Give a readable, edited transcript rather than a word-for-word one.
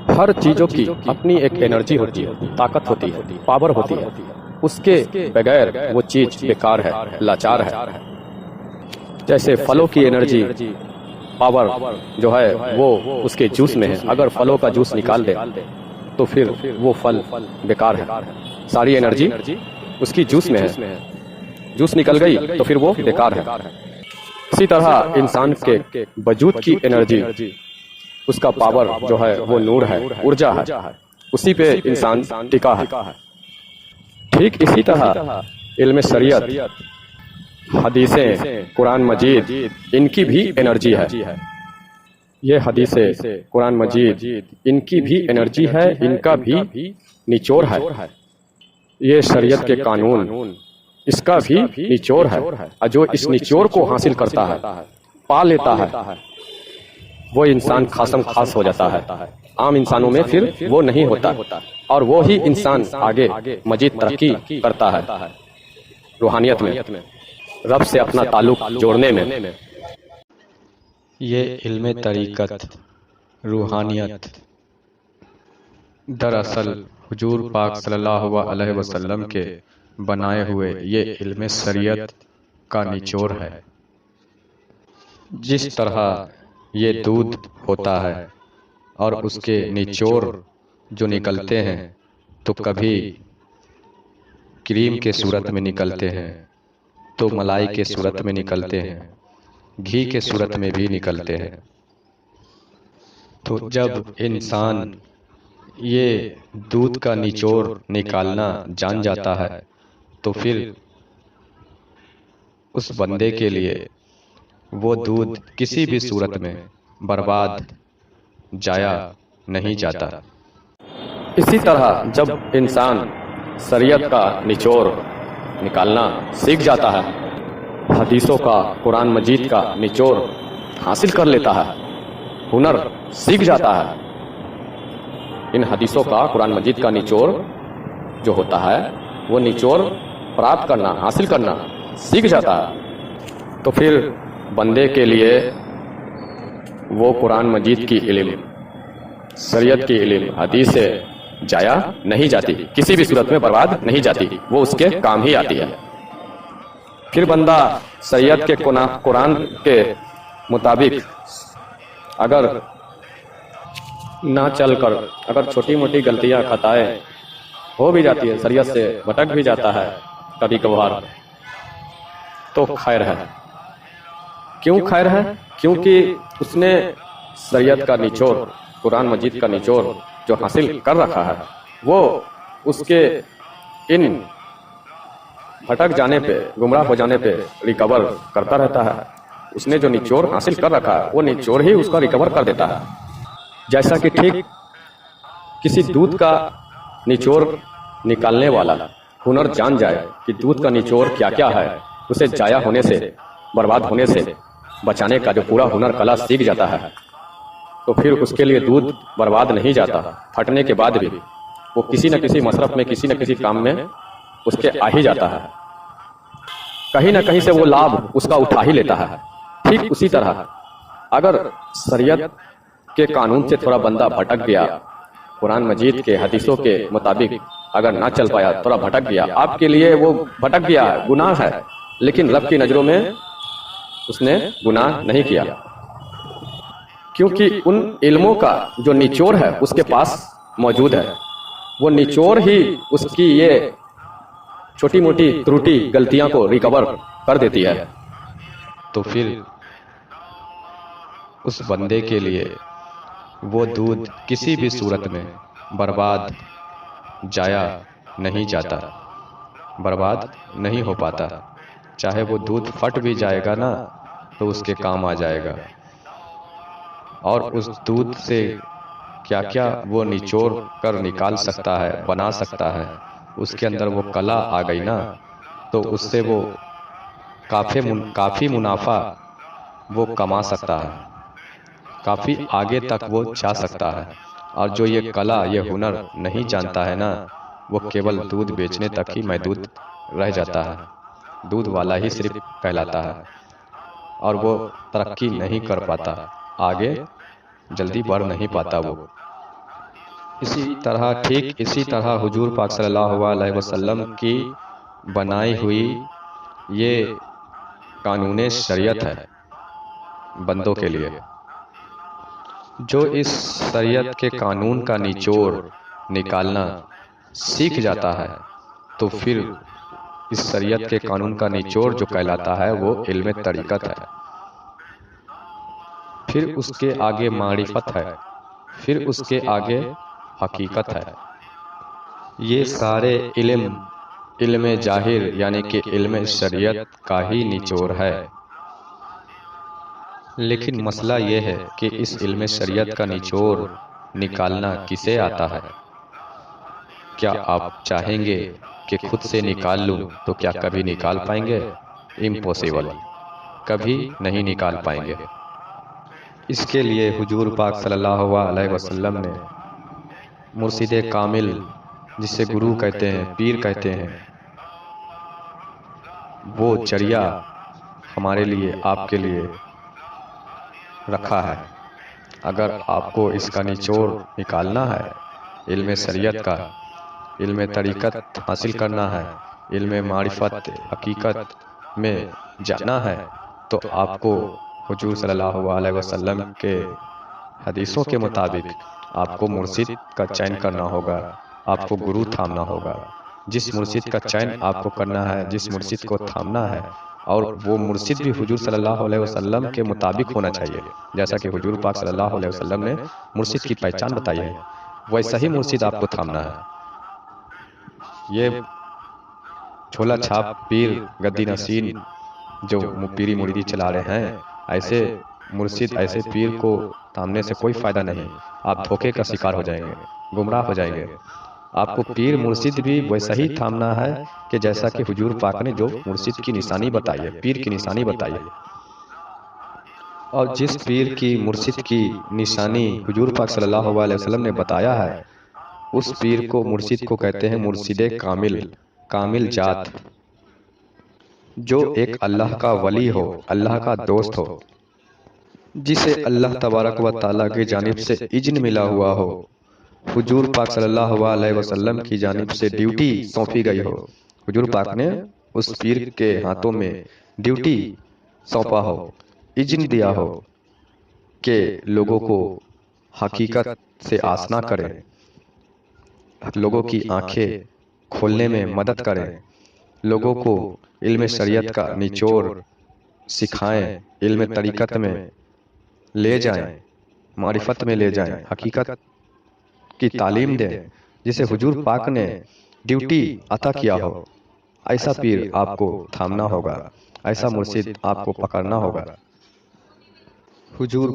ہر چیزوں کی اپنی ایک انرجی ہوتی ہے، طاقت ہوتی ہے، پاور ہوتی ہے، اس کے بغیر وہ چیز بیکار ہے، لاچار ہے۔ جیسے پھلوں کی انرجی، پاور جو ہے وہ اس کے جوس میں ہے، اگر پھلوں کا جوس نکال دے تو پھر وہ پھل بیکار ہے، ساری انرجی اس کی جوس میں ہے، جوس نکل گئی تو پھر وہ بیکار ہے۔ اسی طرح انسان کے وجود کی انرجی، اس کا پاور جو ہے وہ نور ہے، ارجا ہے، اسی پہ انسان ٹکا ہے۔ ٹھیک اسی طرح علم شریعت، حدیثیں، قرآن مجید، ان کی بھی انرجی ہے۔ یہ حدیثیں، قرآن مجید، ان کی بھی انرجی ہے، ان کا بھی نچوڑ ہے۔ یہ شریعت کے قانون، اس کا بھی نچوڑ ہے، اور جو اس نچوڑ کو حاصل کرتا ہے، پا لیتا ہے، وہ انسان خاصم خاص ہو جاتا ہے۔ عام انسانوں میں پھر وہ نہیں ہوتا، اور وہی انسان آگے مزید ترقی کرتا ہے روحانیت میں، رب سے اپنا تعلق جوڑنے میں۔ یہ علم طریقت، روحانیت، دراصل حضور پاک صلی اللہ علیہ وسلم کے بنائے ہوئے یہ علم شریعت کا نچوڑ ہے۔ جس طرح یہ دودھ ہوتا ہے اور اس کے نچوڑ جو نکلتے ہیں تو کبھی کریم کے صورت میں نکلتے ہیں، تو ملائی کے صورت میں نکلتے ہیں، گھی کے صورت میں بھی نکلتے ہیں۔ تو جب انسان یہ دودھ کا نچوڑ نکالنا جان جاتا ہے تو پھر اس بندے کے لیے وہ دودھ کسی بھی صورت میں برباد، جایا نہیں جاتا۔ اسی طرح جب انسان شریعت کا نچوڑ نکالنا سیکھ جاتا ہے، حدیثوں کا، قرآن مجید کا نچوڑ حاصل کر لیتا ہے، ہنر سیکھ جاتا ہے، ان حدیثوں کا، قرآن مجید کا نچوڑ جو ہوتا ہے وہ نچوڑ پراپت کرنا، حاصل کرنا سیکھ جاتا ہے، تو پھر بندے کے لیے وہ قرآن مجید کی علم، شریعت کی علم، حدیث سے جایا نہیں جاتی، کسی بھی صورت میں برباد نہیں جاتی، وہ اس کے کام ہی آتی ہے۔ پھر بندہ شریعت کے قرآن کے مطابق اگر نہ چل کر، اگر چھوٹی موٹی غلطیاں، خطائیں ہو بھی جاتی ہے، شریعت سے بھٹک بھی جاتا ہے کبھی کبھار، تو خیر ہے۔ کیوں خیر ہے؟ کیونکہ اس نے شریعت کا نچوڑ، قرآن مجید کا نچوڑ جو حاصل کر رکھا ہے، وہ اس کے ان بھٹک جانے پہ، گمراہ ہو جانے پہ ریکور کرتا رہتا ہے۔ اس نے جو نچوڑ حاصل کر رکھا ہے وہ نچوڑ ہی اس کا ریکور کر دیتا ہے۔ جیسا کہ ٹھیک کسی دودھ کا نچوڑ نکالنے والا ہنر جان جائے کہ دودھ کا نچوڑ کیا کیا ہے، اسے ضائع ہونے سے، برباد ہونے سے بچانے کا جو پورا ہنر کلا سیکھ جاتا ہے، تو پھر اس کے لیے دودھ برباد نہیں جاتا، پھٹنے کے بعد بھی وہ کسی نہ کسی مصرف میں، کسی نہ کسی کام میں اس کے آ ہی جاتا ہے، کہیں نہ کہیں سے وہ لابھ اس کا اٹھا ہی لیتا ہے۔ ٹھیک اسی طرح اگر شریعت کے قانون سے تھوڑا بندہ بھٹک گیا، قرآن مجید کے، حدیثوں کے مطابق اگر نہ چل پایا، تھوڑا بھٹک گیا، آپ کے لیے وہ بھٹک گیا ہے، گناہ ہے، لیکن رب کی نظروں میں اس نے گناہ نہیں کیا، کیونکہ ان علموں کا جو نچوڑ ہے اس کے پاس موجود ہے، وہ نچوڑ ہی اس کی یہ چھوٹی موٹی تروٹی، غلطیاں کو ریکور کر دیتی ہے۔ تو پھر اس بندے کے لیے وہ دودھ کسی بھی صورت میں برباد، جایا نہیں جاتا، برباد نہیں ہو پاتا۔ چاہے وہ دودھ پھٹ بھی جائے گا نا تو اس کے کام آ جائے گا، اور اس دودھ سے کیا کیا وہ نچوڑ کر نکال سکتا ہے، بنا سکتا ہے، اس کے اندر وہ کلا آ گئی نا، تو اس سے وہ کافی منافع وہ کما سکتا ہے، کافی آگے تک وہ جا سکتا ہے۔ اور جو یہ کلا، یہ ہنر نہیں جانتا ہے نا، وہ کیول دودھ بیچنے تک ہی محدود رہ جاتا ہے، دودھ والا ہی صرف کہلاتا ہے، اور وہ ترقی نہیں کر پاتا، آگے جلدی بڑھ نہیں پاتا وہ۔ ٹھیک اسی طرح حضور پاک صلی اللہ علیہ وسلم کی بنائی ہوئی یہ قانون شریعت ہے بندوں کے لیے۔ جو اس شریعت کے قانون کا نچوڑ نکالنا سیکھ جاتا ہے تو پھر اس شریعت کے قانون کا نچوڑ جو کہلاتا ہے وہ علم طریقت ہے، پھر اس کے آگے معرفت ہے، پھر اس کے آگے حقیقت ہے۔ یہ سارے علم ظاہر یعنی کہ علم شریعت کا ہی نچوڑ ہے۔ لیکن مسئلہ یہ ہے کہ اس علم شریعت کا نچوڑ نکالنا کسے آتا ہے؟ کیا آپ چاہیں گے کہ خود سے نکال لوں تو کیا کبھی نکال پائیں گے؟ امپوسیبل، کبھی نہیں نکال پائیں گے۔ اس کے لیے حضور پاک صلی اللہ علیہ وسلم نے مرشد کامل، جسے گرو کہتے ہیں، پیر کہتے ہیں، وہ ذریعہ ہمارے لیے، آپ کے لیے رکھا ہے۔ اگر آپ کو اس کا نچوڑ نکالنا ہے، علم شریعت کا، علم طریقت حاصل کرنا ہے، علم معرفت حقیقت میں جانا ہے، تو آپ کو حضور صلی اللہ علیہ وسلم کے حدیثوں کے مطابق آپ کو مرشد کا چین کرنا ہوگا، آپ کو گرو تھامنا ہوگا۔ جس مرشد کا چین آپ کو کرنا ہے، جس مرشد کو تھامنا ہے، اور وہ مرشد بھی حضور صلی اللہ علیہ وسلم کے مطابق ہونا چاہیے، جیسا کہ حضور پاک صلی اللہ علیہ وسلم نے مرشد کی پہچان بتائی ہے، ویسا ہی مرشد آپ کو تھامنا ہے۔ یہ جھولا چھاپ پیر گدی نشین جو پیری مریدی چلا رہے ہیں، ایسے مرشد، ایسے پیر کو تھامنے سے کوئی فائدہ نہیں، آپ دھوکے کا شکار ہو جائیں گے، گمراہ ہو جائیں گے۔ آپ کو پیر مرشد بھی ویسا ہی تھامنا ہے کہ جیسا کہ حضور پاک نے جو مرشد کی نشانی بتائی ہے، پیر کی نشانی بتائی ہے۔ اور جس پیر کی، مرشد کی نشانی حضور پاک صلی اللہ علیہ وسلم نے بتایا ہے، اس پیر کو، مرشد کو کہتے ہیں مرشد کامل، کامل ذات، جو ایک اللہ کا ولی ہو، اللہ کا دوست ہو، جسے اللہ تبارک و تعالیٰ کی جانب سے اذن ملا ہوا ہو، حضور پاک صلی اللہ علیہ وسلم کی جانب سے ڈیوٹی سونپی گئی ہو، حضور پاک نے اس پیر کے ہاتھوں میں ڈیوٹی سونپا ہو، اذن دیا ہو کہ لوگوں کو حقیقت سے آشنا کریں، لوگوں کی آنکھیں کھولنے میں مدد کریں، لوگوں کو علم شریعت کا نچوڑ سکھائیں، علم طریقت میں لے جائیں، معرفت میں لے جائیں، حقیقت کی تعلیم دیں، جسے حضور پاک نے ڈیوٹی عطا کیا ہو، ایسا پیر آپ کو تھامنا ہوگا، ایسا مرشد آپ کو پکڑنا ہوگا۔ حضور